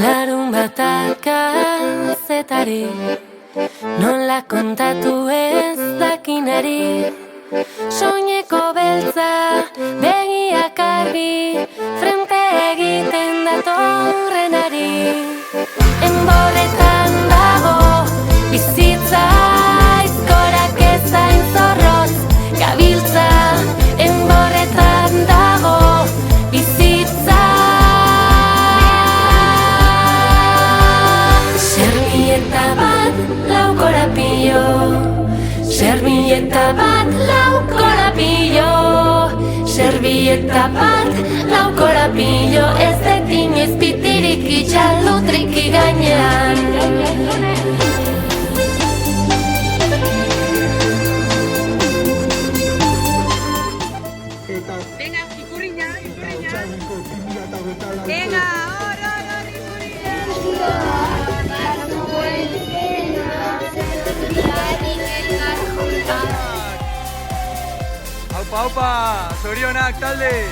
Larun batak kazetari, nola kontatu ez dakinari. Soineko beltza, begiak argi, frente egiten datorrenari. Enborretan dago, bizitza aizkorak ezain zorroz, gabiltza. Enborretan dago, bizitza. Servieta bat, lau korapillo. Servieta bat, lau korapillo. Servieta bat, lau korapillo. Ez dut inoiz pitirik itxaldutriki gainean. Venga, ikurriña. Venga, hor, ikurriña. Aupa, zorionak talde!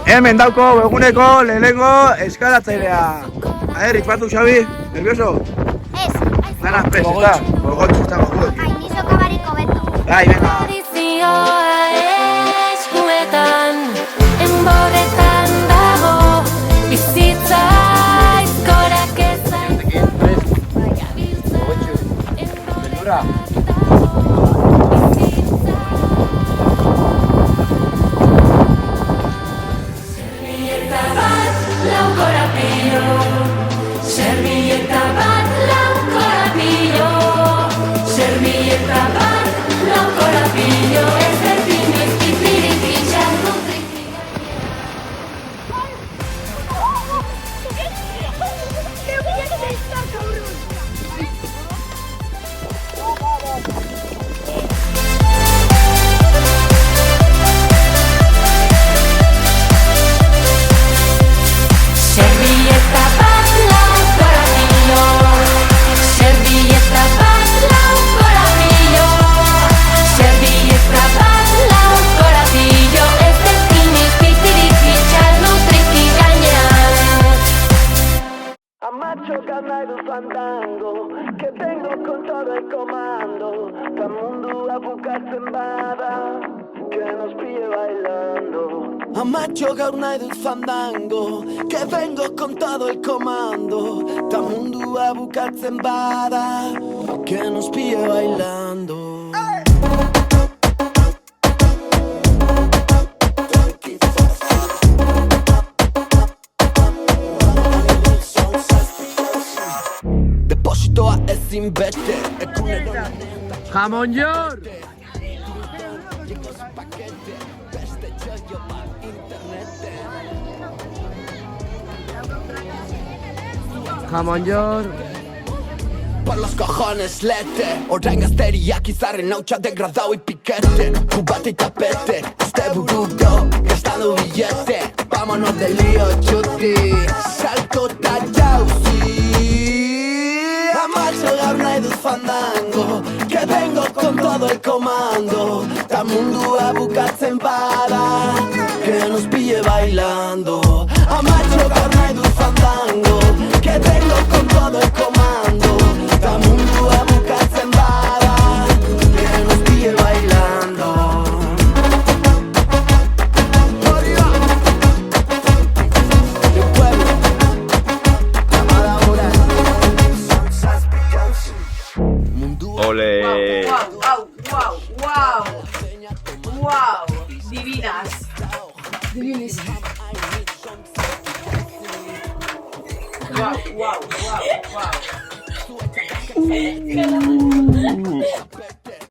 Hemen dauko eguneko lehenengo eskalatzailea. Aher, ikbatu, Xabi? Nervioso? Ez. Nana, pres, ez da? Gogotu, ez da gogotu. Ai, nizo kabariko beto. Bai, venga. Tradizioa eskuetan, enborretan dago, bizitza aizkorak ezain. Gabiltza, Beldurra. Servieta bat, lau korapillo. Servieta bat, lau korapillo. Servieta bat, lau korapillo. Ez dut inoiz pitirik itxaldutriki gainean. Servieta bat, lau korapillo. Servieta bat, lau korapillo. Servieta bat, lau korapillo. Ez dut inoiz pitirik itxaldutriki gainean. Amacho nahi du fandango, que tengo con todo el comando. Ta mundua bukatzen bada, que nos pille bailando. Amacho gaur nahi dut fandango, que vengo con todo el comando. Ta mundua bukatzen bada, que nos pille bailando. Depositoa ezin bete, egunero Jamon York! Jamon York! por los cojones lete. Orain gazteriak izarren hautsa degradau piquete. Cubata y tapete, este burudo gastando billete. Vámonos del lío, chuti. Salto ta jauzi. Amacho gaur nahi dut fandango, que vengo con todo el comando. Ta mundua bukatzen bada, que nos pille bailando. Amacho gaur nahi dut fandango, que vengo con todo el comando. Ta mundua bukatzen bada, que nos pille bailando. Mi pueblo, llamada hora. Ole. Wow, divinas. Divinis. Wow.